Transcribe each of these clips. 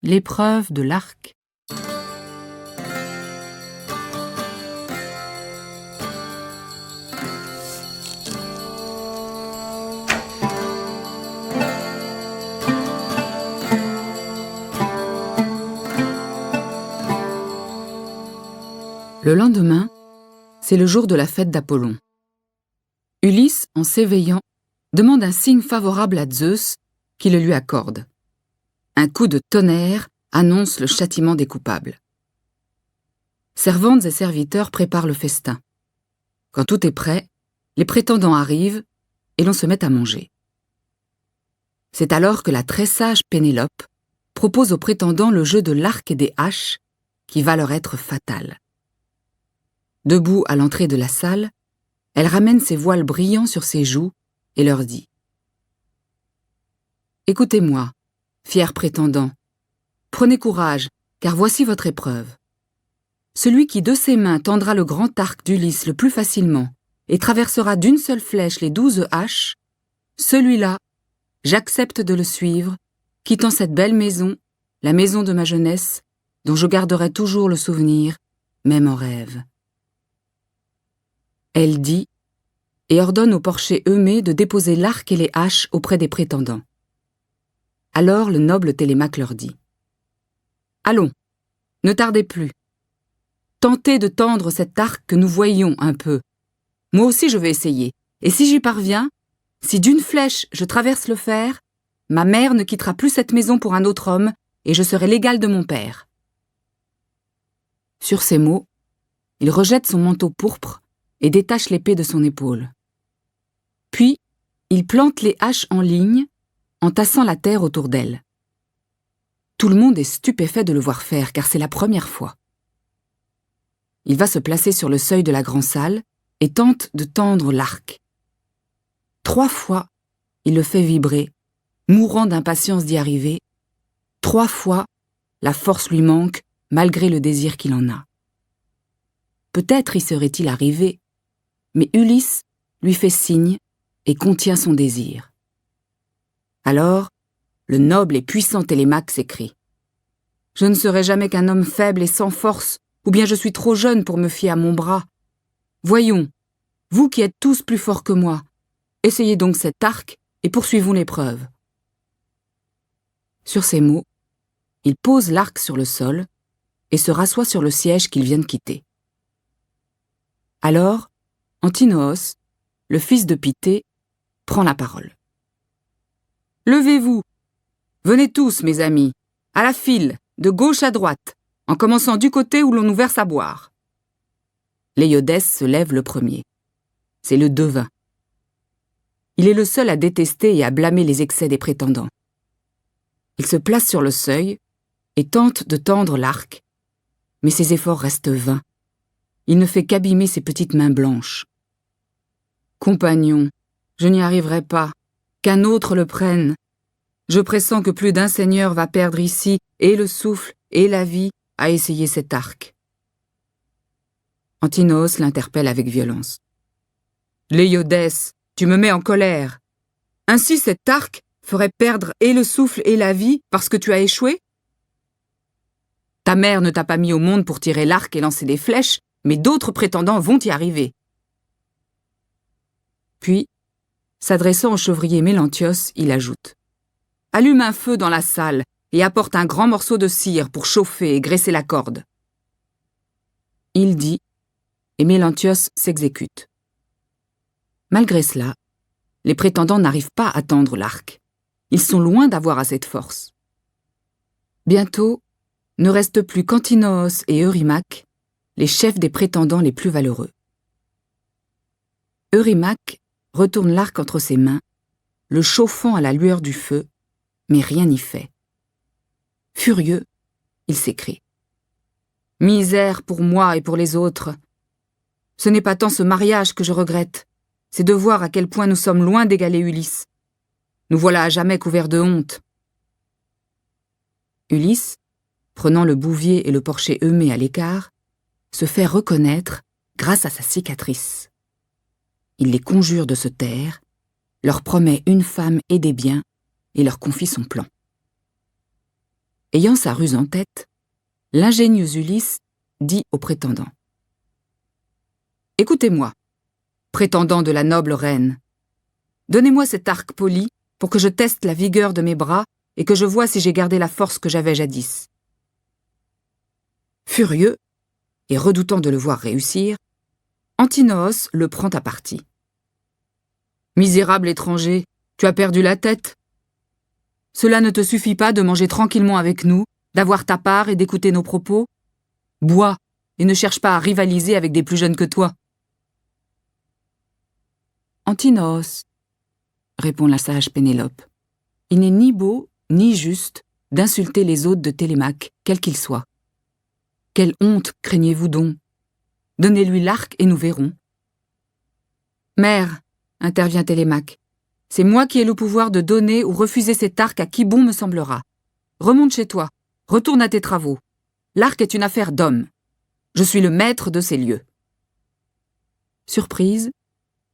L'épreuve de l'arc. Le lendemain, c'est le jour de la fête d'Apollon. Ulysse, en s'éveillant, demande un signe favorable à Zeus qui le lui accorde. Un coup de tonnerre annonce le châtiment des coupables. Servantes et serviteurs préparent le festin. Quand tout est prêt, les prétendants arrivent et l'on se met à manger. C'est alors que la très sage Pénélope propose aux prétendants le jeu de l'arc et des haches qui va leur être fatal. Debout à l'entrée de la salle, elle ramène ses voiles brillants sur ses joues et leur dit « Écoutez-moi, fiers prétendants, prenez courage, car voici votre épreuve. Celui qui de ses mains tendra le grand arc d'Ulysse le plus facilement et traversera d'une seule flèche les 12 haches, celui-là, j'accepte de le suivre, quittant cette belle maison, la maison de ma jeunesse, dont je garderai toujours le souvenir, même en rêve. » Elle dit et ordonne au porcher Eumée de déposer l'arc et les haches auprès des prétendants. Alors le noble Télémaque leur dit « Allons, ne tardez plus. Tentez de tendre cet arc que nous voyions un peu. Moi aussi je vais essayer, et si j'y parviens, si d'une flèche je traverse le fer, ma mère ne quittera plus cette maison pour un autre homme, et je serai l'égal de mon père. » Sur ces mots, il rejette son manteau pourpre et détache l'épée de son épaule. Puis, il plante les haches en ligne, en tassant la terre autour d'elle. Tout le monde est stupéfait de le voir faire, car c'est la première fois. Il va se placer sur le seuil de la grande salle et tente de tendre l'arc. 3 fois, il le fait vibrer, mourant d'impatience d'y arriver. 3 fois, la force lui manque, malgré le désir qu'il en a. Peut-être y serait-il arrivé, mais Ulysse lui fait signe et contient son désir. Alors, le noble et puissant Télémaque s'écrie « Je ne serai jamais qu'un homme faible et sans force, ou bien je suis trop jeune pour me fier à mon bras. Voyons, vous qui êtes tous plus forts que moi, essayez donc cet arc et poursuivons l'épreuve. » Sur ces mots, il pose l'arc sur le sol et se rassoit sur le siège qu'il vient de quitter. Alors, Antinoos, le fils de Pythée, prend la parole. « Levez-vous, venez tous, mes amis, à la file, de gauche à droite, en commençant du côté où l'on nous verse à boire. » Léodès se lève le premier. C'est le devin. Il est le seul à détester et à blâmer les excès des prétendants. Il se place sur le seuil et tente de tendre l'arc, mais ses efforts restent vains. Il ne fait qu'abîmer ses petites mains blanches. « Compagnon, je n'y arriverai pas, qu'un autre le prenne. Je pressens que plus d'un seigneur va perdre ici et le souffle et la vie à essayer cet arc. » Antinoos l'interpelle avec violence. « Léodès, tu me mets en colère. Ainsi cet arc ferait perdre et le souffle et la vie parce que tu as échoué? Ta mère ne t'a pas mis au monde pour tirer l'arc et lancer des flèches, mais d'autres prétendants vont y arriver. » Puis, s'adressant au chevrier Mélantios, il ajoute « Allume un feu dans la salle et apporte un grand morceau de cire pour chauffer et graisser la corde. » Il dit, et Mélantios s'exécute. Malgré cela, les prétendants n'arrivent pas à tendre l'arc. Ils sont loin d'avoir assez de force. Bientôt, ne restent plus qu'Antinoos et Eurymaque, les chefs des prétendants les plus valeureux. Eurymaque retourne l'arc entre ses mains, le chauffant à la lueur du feu, mais rien n'y fait. Furieux, il s'écrie « Misère pour moi et pour les autres. Ce n'est pas tant ce mariage que je regrette, c'est de voir à quel point nous sommes loin d'égaler Ulysse. Nous voilà à jamais couverts de honte. » Ulysse, prenant le bouvier et le porcher Eumée à l'écart, se fait reconnaître grâce à sa cicatrice. Il les conjure de se taire, leur promet une femme et des biens, et leur confie son plan. Ayant sa ruse en tête, l'ingénieux Ulysse dit au prétendant. « Écoutez-moi, prétendant de la noble reine. Donnez-moi cet arc poli pour que je teste la vigueur de mes bras et que je voie si j'ai gardé la force que j'avais jadis. » Furieux, et redoutant de le voir réussir, Antinoos le prend à partie. « Misérable étranger, tu as perdu la tête. Cela ne te suffit pas de manger tranquillement avec nous, d'avoir ta part et d'écouter nos propos? Bois et ne cherche pas à rivaliser avec des plus jeunes que toi. » Antinoos, répond la sage Pénélope, il n'est ni beau ni juste d'insulter les hôtes de Télémaque, quels qu'ils soient. Quelle honte craignez-vous donc? Donnez-lui l'arc et nous verrons. Mère, intervient Télémaque, c'est moi qui ai le pouvoir de donner ou refuser cet arc à qui bon me semblera. Remonte chez toi, retourne à tes travaux. L'arc est une affaire d'homme. Je suis le maître de ces lieux. Surprise,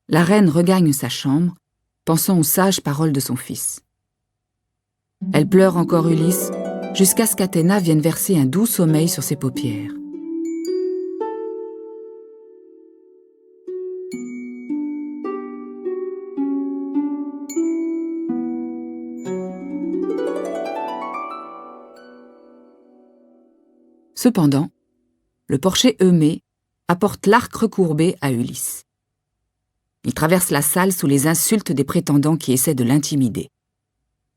la reine regagne sa chambre, pensant aux sages paroles de son fils. Elle pleure encore Ulysse, jusqu'à ce qu'Athéna vienne verser un doux sommeil sur ses paupières. Cependant, le porcher Eumée apporte l'arc recourbé à Ulysse. Il traverse la salle sous les insultes des prétendants qui essaient de l'intimider.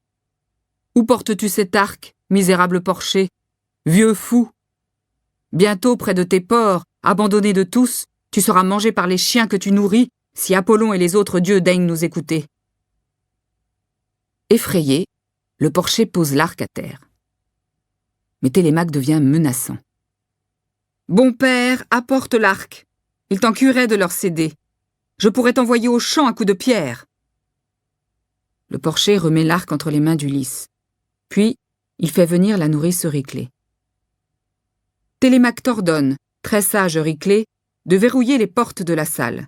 « Où portes-tu cet arc, misérable porcher, vieux fou? Bientôt, près de tes porcs, abandonné de tous, tu seras mangé par les chiens que tu nourris, si Apollon et les autres dieux daignent nous écouter. » Effrayé, le porcher pose l'arc à terre. Mais Télémaque devient menaçant. « Bon père, apporte l'arc. Il t'en cuirait de leur céder. Je pourrais t'envoyer au champ à coups de pierre. » Le porcher remet l'arc entre les mains d'Ulysse. Puis, il fait venir la nourrice Euryclée. Télémaque t'ordonne, très sage Euryclée, de verrouiller les portes de la salle.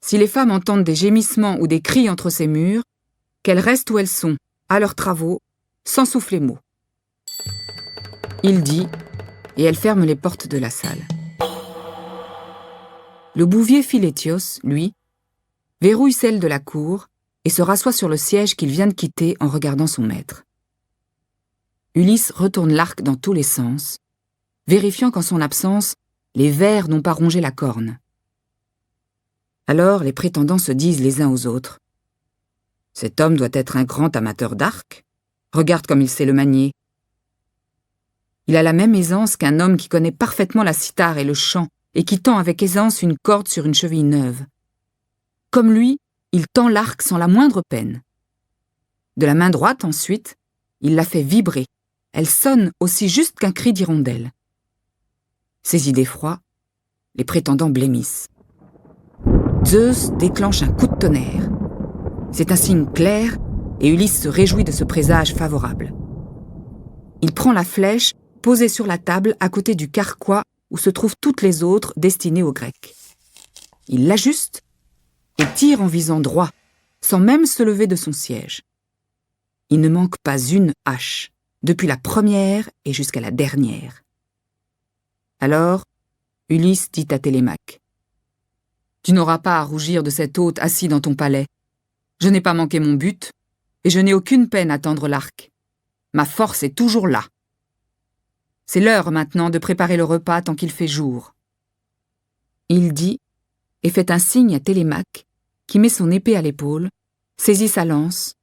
Si les femmes entendent des gémissements ou des cris entre ces murs, qu'elles restent où elles sont, à leurs travaux, sans souffler mot. Il dit, et elle ferme les portes de la salle. Le bouvier Philétios, lui, verrouille celle de la cour et se rassoit sur le siège qu'il vient de quitter en regardant son maître. Ulysse retourne l'arc dans tous les sens, vérifiant qu'en son absence, les vers n'ont pas rongé la corne. Alors les prétendants se disent les uns aux autres. « Cet homme doit être un grand amateur d'arc. Regarde comme il sait le manier. Il a la même aisance qu'un homme qui connaît parfaitement la cithare et le chant et qui tend avec aisance une corde sur une cheville neuve. Comme lui, il tend l'arc sans la moindre peine. De la main droite, ensuite, il la fait vibrer. Elle sonne aussi juste qu'un cri d'hirondelle. » Saisis d'effroi, les prétendants blêmissent. Zeus déclenche un coup de tonnerre. C'est un signe clair et Ulysse se réjouit de ce présage favorable. Il prend la flèche posée sur la table à côté du carquois où se trouvent toutes les autres destinées aux Grecs. Il l'ajuste et tire en visant droit, sans même se lever de son siège. Il ne manque pas une hache, depuis la première et jusqu'à la dernière. Alors, Ulysse dit à Télémaque. « Tu n'auras pas à rougir de cet hôte assis dans ton palais. Je n'ai pas manqué mon but, et je n'ai aucune peine à tendre l'arc. Ma force est toujours là. C'est l'heure maintenant de préparer le repas tant qu'il fait jour. » Il dit, et fait un signe à Télémaque, qui met son épée à l'épaule, saisit sa lance,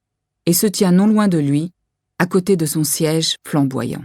et se tient non loin de lui, à côté de son siège flamboyant.